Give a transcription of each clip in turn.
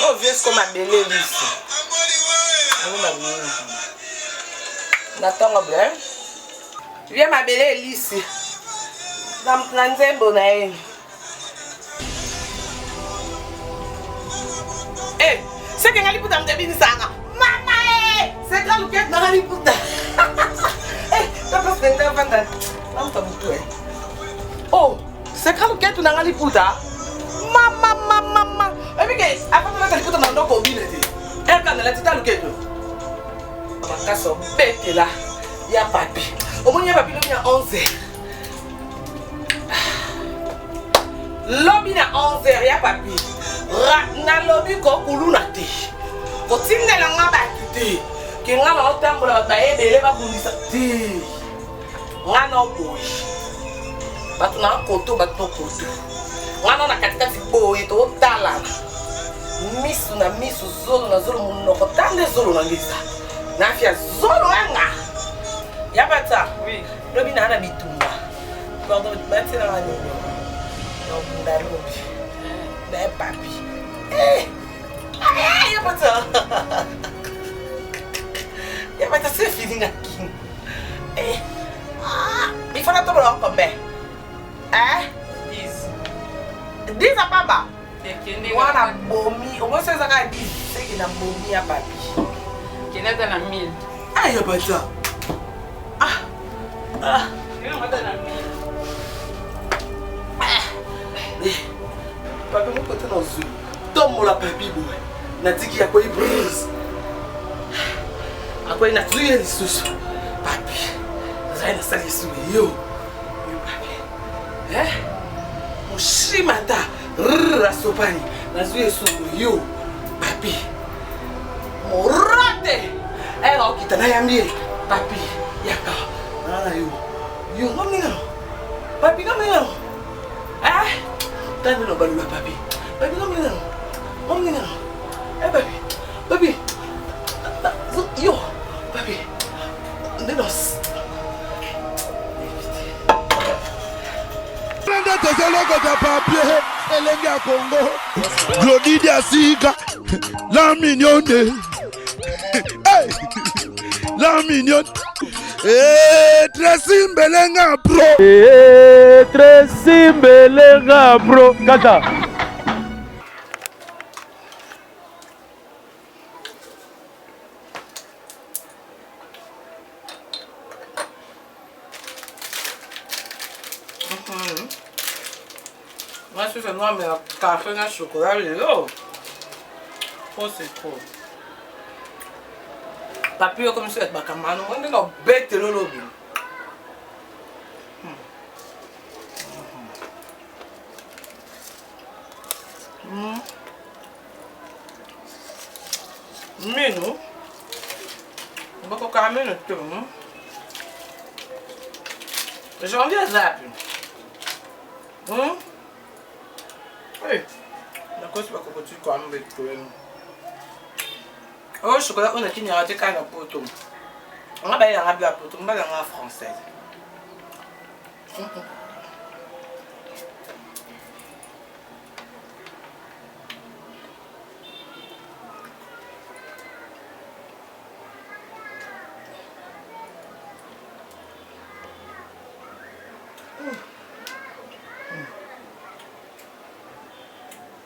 Oh, viens comme ma belle ici. N'attends pas. Viens ma belle ici. Dans le bonnet. Eh, c'est que tu as dit que tu as maman, c'est quand tu as dit que tu eh, tu as passé un peu. Oh, c'est quand tu as dit que tu as maman. Et puis, après tu as dit que tu as dit que tu as dit que tu as là. Il y a papi. Au moins, il y a papi, il y a 11 heures. Lobby na 11 heures, il y a papi. Na lobby ko kuluna te. Ko tinne la nga ba te. Ke nga na otambola ba ebele ba bulisa te. Nga na boy. Batu na koto batu koto. Nga na katikati boy to tala. Misu zolo na zolo munoko tande zolo na ngisa. Na fia zolo nga. Ya bata. Oui. Lobby na bitumba. Pardon, bati na ngani. Non, na lobby. Na papi. Eh! Ai, ya bata. Ya bata c'est fini ngaki. Eh! Ah, il faut la tomber combien? Hein? 10. 10 à papa. Wana bomi, au moins ça va 10, c'est qu'il a bomi à papi. Qui est dans la 1000. Ah, ya bata. Il est dans la 1000. Papi, mon côté dans zoo. Donne-moi la papi, boy. Na dit qu'il y a quoi, il brise. Après, il a tué les sous. Papi, vous avez installé sous yo. Yo, papi. Hein? Mon chimata. La sopani. Na tué sous yo. Papi. Mon raté. Eh, on quitte na yamie. Papi, yaka. Nana yo. Yo, non, non. Papi, non, non. Hein? T'as vu le balou, papi? Papi, non, non. Non, non. Eh, papi. Papi. Yo. Papi. Denos. Glodidia Sika, la mignonne. Hey, la mignonne. Tracy Mbelenga bro. Tracy Mbelenga bro. Kata. Moi, je fais noir, mais café et chocolat, oh. Oh, c'est trop. Papi, comme ça, c'est bakamano. On est dans bête, le lobby. Mais nous, on va quand même le temps. J'ai envie de zapper. Oui, la cause c'est pas que tu quand même avec problème. Oh, chocolat, on a qui n'y raté qu'à la poteau. On va bien arabe la poteau, on va bien en française.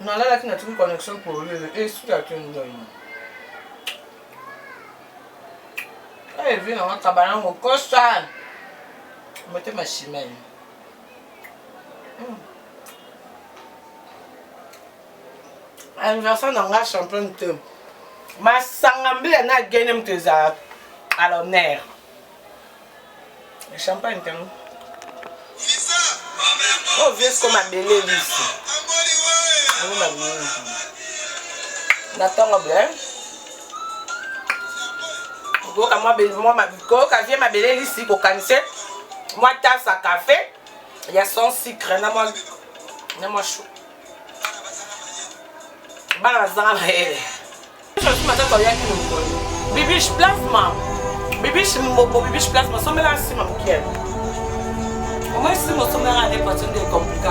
Non, là, tu as une connexion pour lui. Et si tu as une donne. Elle vient dans un cabanon au cochon. Mettez ma chimelle. Anniversaire dans la champion de ma sangambi n'a gagné tes à l'honneur. Le champagne, t'es où? Oh, viens comme ma belle ici. N'attends pas. Moi, café ma belle ici pour cancer. Moi, tasse à café. Il y a son sucre. Moi, chaud. Bibiche plasma. Bibiche mbobo, bibiche plasma. Somme là, c'est ma bouquet. Moi, si mon somme là, est pas compliqué.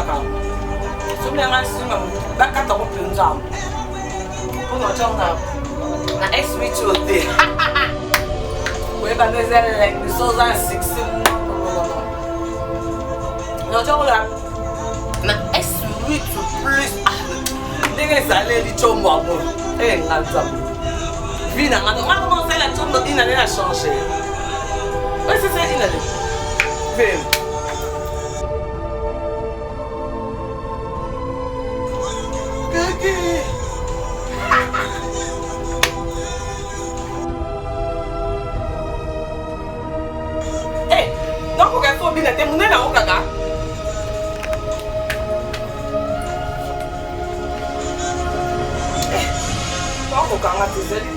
Somme là, c'est ma bouquet. Bakata au plein jam. mpona otanga na S8 ote oyeba nde eza biso oza na succès naotanga na S8 plus ndenge ezaleli tshombo yango nga nzambe vi na nga nga mosala tshombo ina nde na change osesa ina nde veni te munene nango kaka okokanga te ezali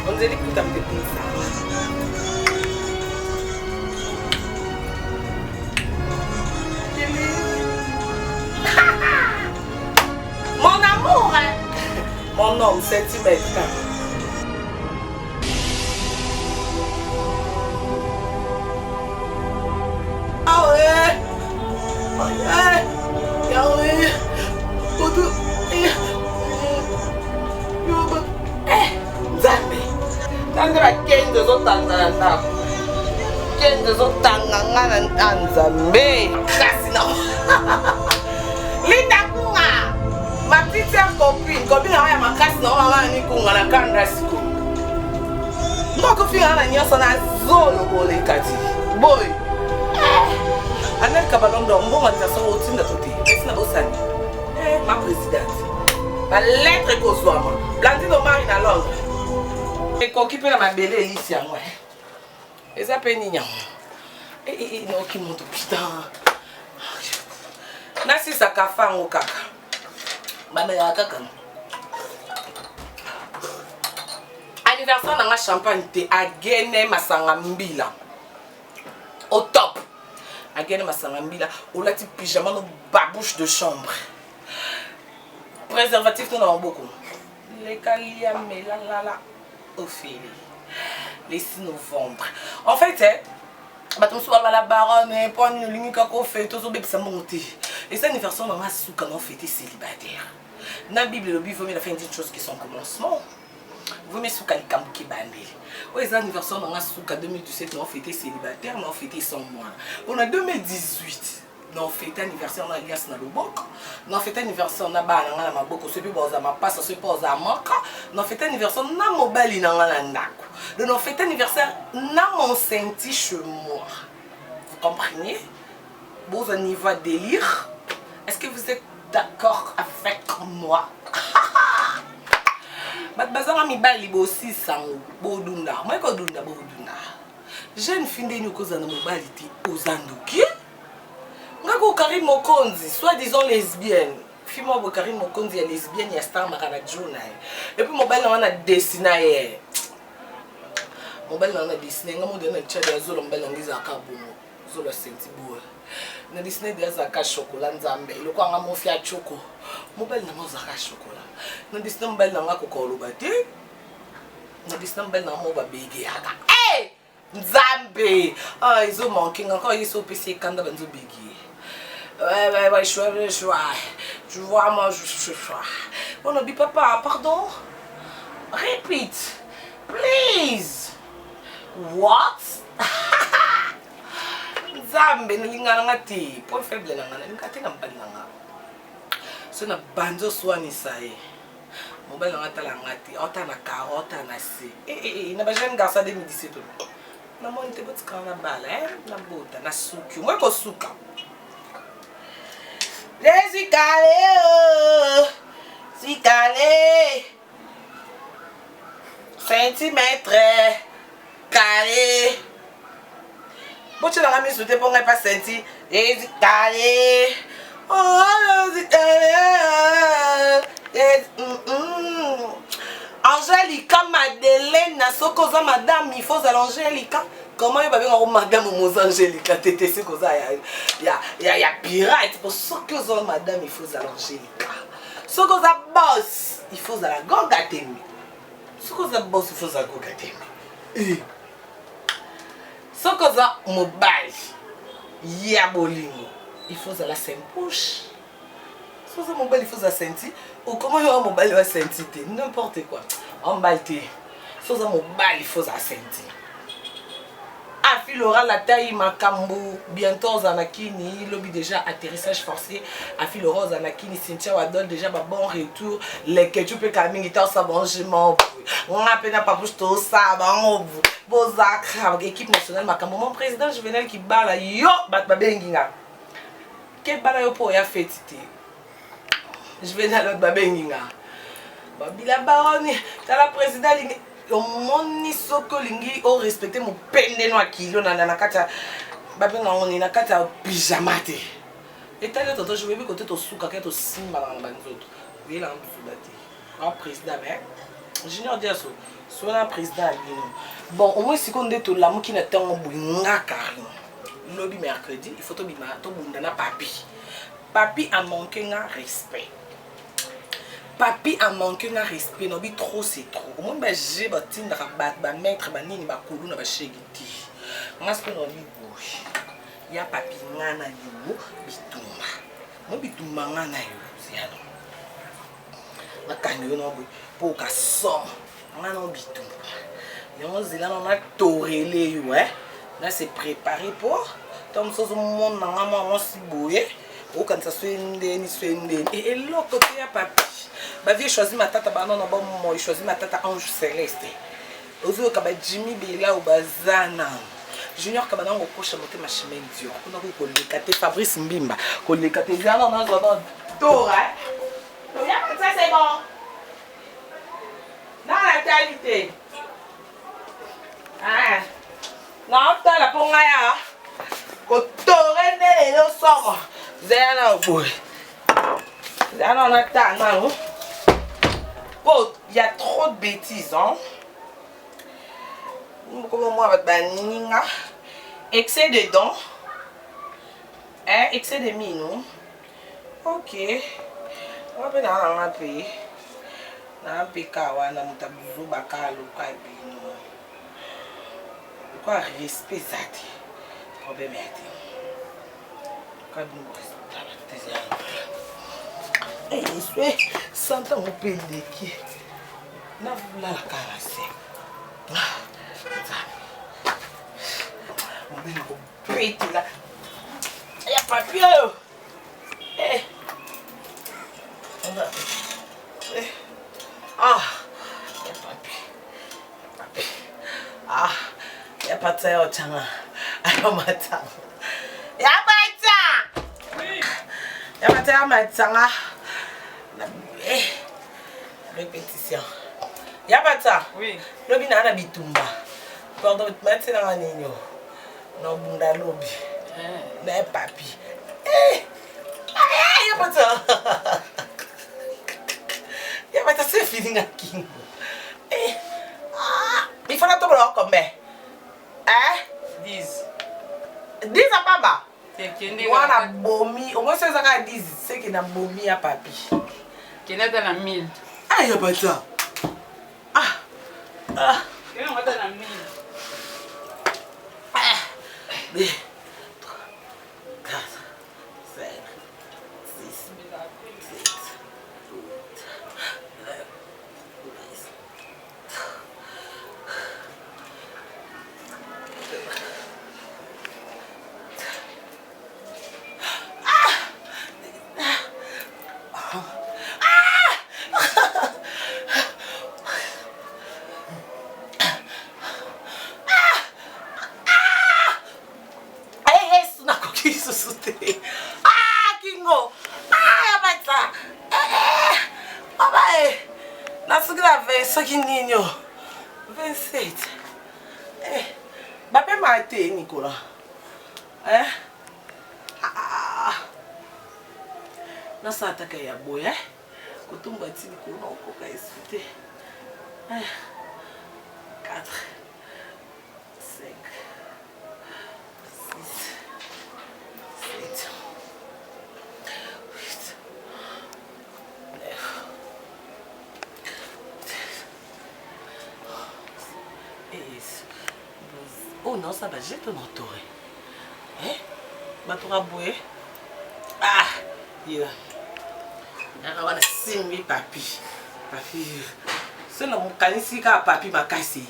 onzeli kuta mpepenisa mon amour mon homme centimètre nzambe bakende zotanga na ndako kende zotanga nga na nzambe kasi na linda kunga ma petite sœur copine ya makasi na mama nikunga na kanda siko moko finga na nyonso na zolo boleka ti boy anelka balondo mbongo taso otinda tote esi na bosani ma présidente balettre ekozwama blandine omari na londres ekoki mpe na mabele elisi yango eza mpe nini yango noki moto putain nasisaka fango kaka bamelaka kaka anniversaire nanga champagne te agene masanga mbila au top agene masanga mbila olati pyjama no babouche de chambre préservatif to na maboko lekalia melalala Ophélie, les 6 novembre. En fait, la baronne, pas une ligne qu'on fait, tout ça monté. Et c'est l'anniversaire de ma sou quand on fêtait célibataire. Dans la Bible, le Bible, il a fait une chose qui sont commencement. Vous mettez sous quelqu'un qui bandit. Oui, c'est l'anniversaire de ma sou en 2017, on fêtait célibataire, on fêtait sans moi. On a 2018. Non fête anniversaire na alias na loboko non fête anniversaire na bana na maboko sopi boza mapasa sopi boza maka non fête anniversaire na mobali na ngala ndako non fête anniversaire na mon senti chez moi vous comprenez bon niveau délire est-ce que vous êtes d'accord avec moi bat bazanga mibali bo 600 bodunda moi ko dunda bodunda jeune fille ndeni koza na mobali ti ozanduki Ngako Karim Mokonzi, soi-disant lesbienne. Fille-moi, Karim Mokonzi est lesbienne, il y a Star Maradjona. Et puis, mon bel on a dessiné. Mon bel on a dessiné. Mon bel on a dessiné. Mon bel on a dessiné. Mon bel on a dessiné. On a dessiné des acas chocolat. Le quoi, on a mon fiat choco. Mon bel on a mon chocolat. On a dessiné mon bel on a coco bâti. On a dessiné mon bel on a mon babégué. Hey! Nzambe! Ah, ils ont manqué. Encore, ils sont PC quand ils ont bégé. Ouais, je vois, moi, je vois. On n'a dit papa, pardon? Repeat, please. What? Zambe, n'linga ngati. Point faible n'anga, n'linga te n'ambali n'anga. So na banjo swani sae. Mobile n'anga tala ngati. Ota na carotte na si. Na ba jeune garçon 2017. Na monte bot kana bala, na bota na suki. Moi ko suka. Je suis calé, centimètre carré. Bon, tu l'as mis sous tes ponts et pas senti. Je suis calé. Oh, je suis calé. Angelica Madeleine, Sokoza madame, il faut Angelica. Comment il va bien madame ou Angelica? Tété, c'est quoi ça? Il y a pirate. Pour ce que ça madame, il faut Angelica. Ce que ça boss, il faut la Gogatemi. Ce que ça boss, il faut la Gogatemi. Ce que ça mobile, Yabolingo, il faut la Saint-Pouche. Soit ça mobile il faut ça sentir. Ou comment il y a un mobile il va sentir. N'importe quoi. On va le dire. Soit ça mobile il faut ça sentir. Afil aura la taille Makambo. Bientôt Zanakini. Lobby déjà atterrissage forcé. Afil aura Zanakini. Cynthia Wadol déjà bon retour. Les que tu peux caminer. T'as ça bon je m'en. On a peine à pas bouger tout ça. Bon Bozak. Équipe nationale Makambo. Mon président Juvenal qui bat là. Yo bat babenginga. Quel balai pour ya fêter. Je vais dans l'autre babenginga. Babila Baroni. T'as la présidente. Moni soko lingi o respecter mon pende no akilo na kata babenga on na kata pyjama te. Et t'as toto je vais bien côté to suka to simba na banzoto. Oui là on soudati. Ah président mais junior dia so na président alino. Bon au moins si qu'on est to la muki na tango bunga karim. Lobby mercredi, il faut to bima to bunda na papi. Papi a manqué un respect. Papi a manqué un respect, non, trop c'est trop. Au moins, j'ai bâti un rabat, un maître, un nini, un koulou, un chégiti. Moi, c'est non, il y a papi, nana, yo, bitumba. Moi, bitumba, nana, yo, c'est alors. Ma canyon, non, pour qu'à son, nana, bitumba. Et on se dit là, on a torélé, yo, hein. Là, c'est préparé pour. Comme ça, on a si boué. Ou quand ça soit une et l'autre côté, il y a papi. Bah, j'ai choisi ma tata, bah non, non, bon, moi, j'ai choisi ma tata Ange Céleste. Ozo, quand Jimmy Bella ou Bazana. Junior, quand on coche à monter ma chemin dur. On a vu qu'on l'écate Fabrice Mbimba. Qu'on l'écate, viens, non, non, non, Dora. Ça, c'est bon. Dans la qualité. Ah. Non, t'as la pongaya. Qu'on t'aurait né, le sort. Zéana, boy. Zéana, on attend, non? Bon, il y a trop de bêtises, hein? Comment moi, votre baninga? Excès de dents. Hein? Excès de mine, ok. On va faire un pays. Un pays kawa, na mutabuzu bakalo, kabino. Quoi, respect, ça, problème, kabino, respect, et je suis sans mon pays qui n'a voulu la carasser. On vient de péter là. Il y a papier. Ah, il y a papier. Ah, il y a pas de ça au tchanga. Alors matin. Il y a pas de ça. Oui. Il y a pas de ça matin. Répétition. Y'a pas de ça? Oui. Lobby n'a pas bitumba. Pendant que tu mets dans nino. Non, bunda lobby. N'est papi. Y'a pas de ça. Y'a pas de ça, c'est fini à Kingo. Il faut la tomber là comme mais. Hein? 10. 10 à papa? Moi, on a bomi. Au moins, c'est ça qu'à 10. C'est qu'il a bomi à papi. Qui est dans la 1000. Ah, y'a pas de ça. Qui est dans la 1000. 2, 3, 4, 5, 6, 7, 8, 9, 10. Ah, Kingo! Ah, y'a pas de ça! Oh, bah, c'est grave, ça qui est 27. Bah, m'a été, Nicolas. Hein? Ah! Non, ça attaque à Yaboy, hein? Quand on va dire Nicolas, on peut sauter. 4, 5, 6. 7, 8, 9, 10, 12. Oh non, ça va, j'ai ton entouré. Hein? Ma tour à bouer. Ah! Yeah. wana simbi papi. Papi. C'est le mécanicien qui a papi m'a cassé.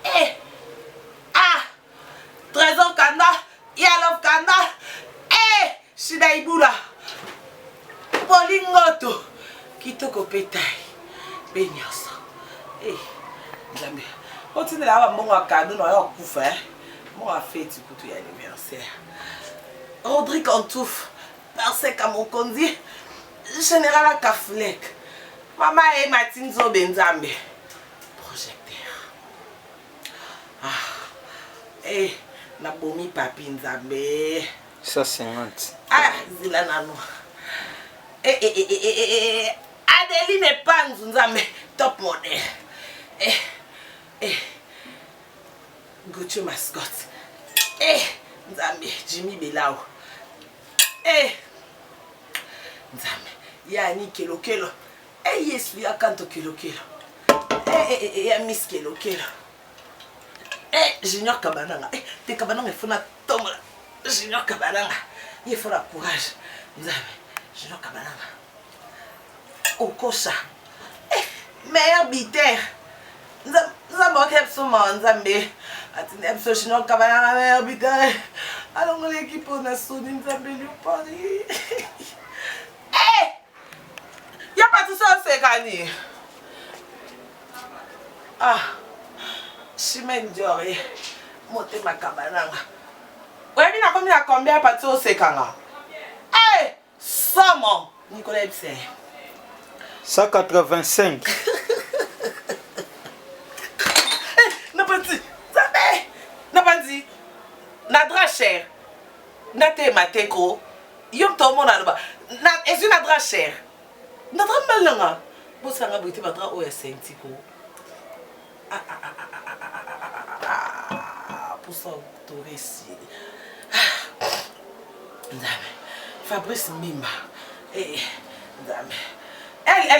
Eh! Ah! Trésor Kanda! Yalov Kanda! Eh! Shida Ibula! Polingoto! Kitoko Petai! Benyasa! Eh! Jamais. Continue là, mon cadeau, non, on couvre. Mon fête pour tout anniversaire. Rodrigue Antouf, parce qu'à mon condi, général Kaflek. Maman et Martine Zobenzambe. Projecteur. Ah. Eh, na bomi papi Nzambe. 150. Ah, zila nano. Adeline Panzu Nzambe, top model. Gucci mascotte. Nzambe, Jimmy Belao. Nzambe, yani kelo. Yes, we are canto kilo. Miss kilo. Junior Kabananga. Te Kabananga, il faut la tombe. Junior Kabananga. Il faut la courage. Nzambe, Junior Kabananga. Okosa. Meilleur biter. Nzambe, Nzambe. Atine Junior Kabananga, meilleur biter. Alors, l'équipe, on a sonné Nzambe, lui Paris. Y'a pas tout ça, c'est gagné. Ah, Chimène Dioré, monter ma cabananga. Ouais, il y a combien de parties au Sekanga? Eh, Samo, Nicolas Epsé. 185. N'a pas dit, n'a pas dit, n'a pas cher, n'a pas mateko, yom tout le monde là-bas. Est-ce que n'a pas cher? Notre malanga, vous savez que vous avez un sentiko. Pour ça, vous avez ici. Fabrice Mimba. Elle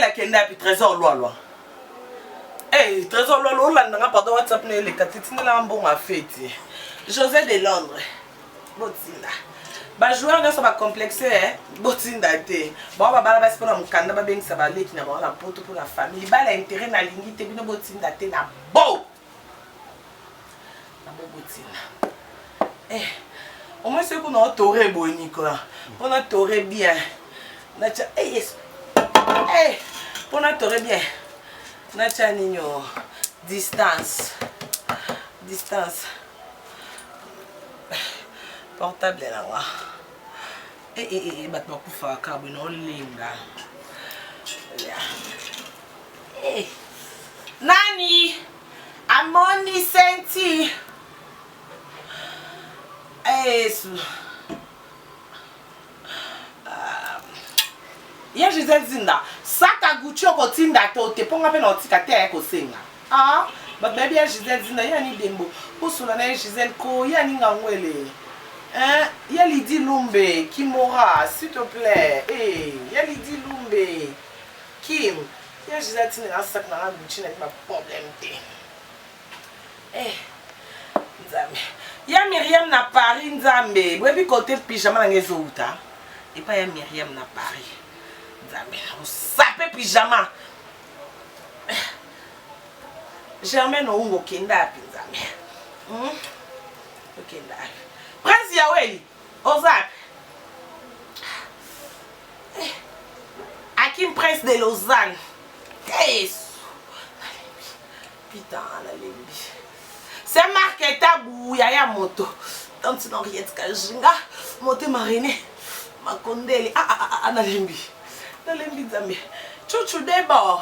a qu'elle n'a plus trésor loin. Trésor loin, on n'a pas de WhatsApp, les catitines là, bon à fêter. José de Londres. Botina. Ba joueur nga so ba complexé botinda te ba ba bala ba spona mukanda ba bengisa ba leki na ba na poto pour la famille ba la intérêt na lingi te bino botinda te na bo botinda au moins c'est qu'on a toré boni quoi on a toré bien na cha yes on a toré bien na cha nino distance portable là wa batma kufa kabu no linga nani amoni senti ya Gisèle Zinda saka Gucci okotinda to te ponga pe na otika te ya kosenga but baby ya Gisèle Zinda ya ni dembo posula na Gisèle ko ya ni ngangwele ya Lydie Lumbe Kimora s'il te plaît ya Lydie Lumbe Kim ya Gisèle Zinda na sak na Gucci na ma problème te Nzambe ya Myriam na Paris Nzambe webi côté pyjama na ngezouta et pas ya Myriam na Paris Nzambe on sape pyjama Germaine Oungo kenda pi Nzambe okenda Prince Yaweli Ozak Hakim Prince de Lausanne putain la lembi c'est marqué tabou ya moto tant non rien de kajinga moté marine makondeli na lembi Nzambe chouchou debo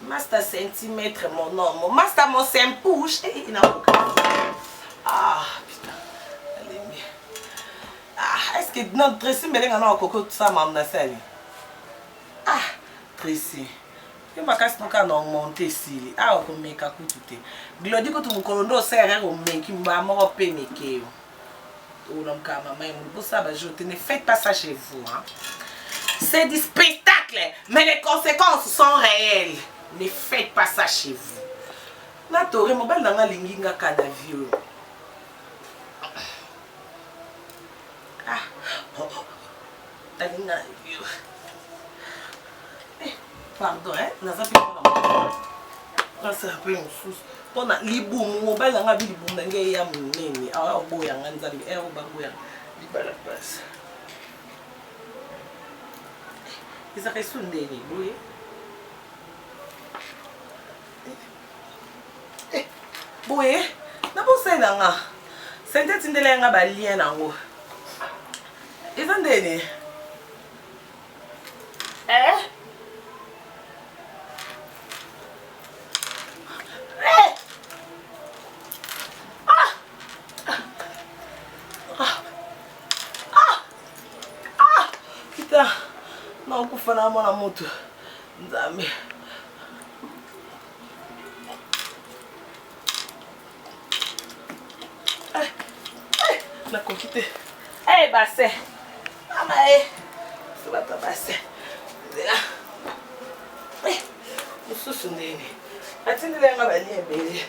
master centimètre mon homme master mon sempouche il n'a aucun putain la lembi est-ce que notre Tracy melenga na koko ça mamna sali Tracy il m'a cassé donc on monter ici on meka kutute glodi ko tumukolondo serre on menki mba mo pemeke on amka mama pour ça je ne faites pas ça chez vous c'est du spectacle mais les conséquences sont réelles ne faites pas ça chez vous na tore mobile nanga linginga kana vieux Pardon, hein? N'a pas pu prendre. C'est un peu une sauce. On a liboum, on va y aller liboum, on y a mon nez. Alors, on va y aller, on va y aller, on va y aller. Ils ont reçu un déni, oui. Oui, n'a pas ça là. C'est un déni, on va y aller en haut. Ils ont déni. Não, por falar na moto, dá-me. Na coquite. Ei, Bassé. Ama aí. Você vai pra Bassé. O susto nele. Atende ele uma balinha dele.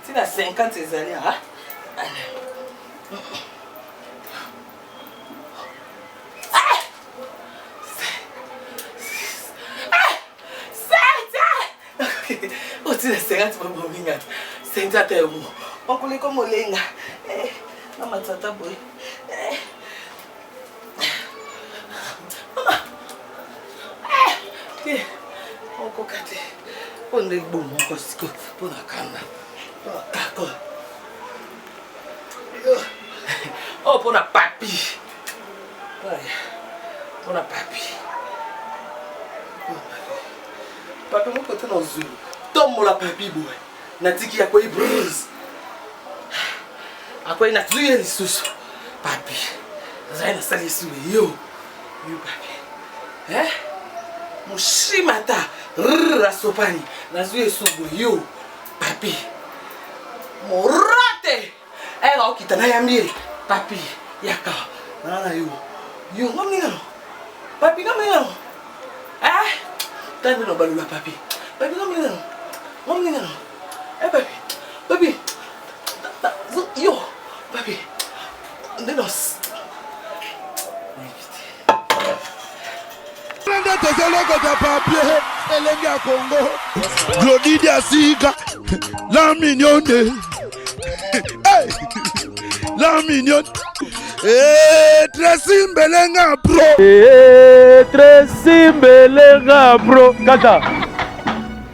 Tina 50 ezali ha. O tina 50 mambo minga. Senta temo. Okule como lenga. Na matata boy. Oko kate. Onde bom oko siko pona kana. Oh, pour la papi. Pour la papi. Papi, mon côté dans le zoo. Tombe la papi, boy. Natiki à quoi il brise. À quoi il n'a tué les sous. Papi. Vous avez installé sous yo. Yo, papi. Hein? Mon chimata. Rasopani. Nazoué sous yo. Papi. Morate! Ela okita na yamie. Papi, yaka. Nana yo. Yo, ngomni ngano. Papi ngomni ngano. Tande no balula papi. Papi ngomni ngano. Ngomni ngano. Papi. Papi. Yo, papi. Ndenos. Nenda tezelo de papier, elenga Congo. Glody Diasiga, la mignonne. Hey, la mignonne. Tracy Mbelenga bro. Tracy Mbelenga bro. Kata.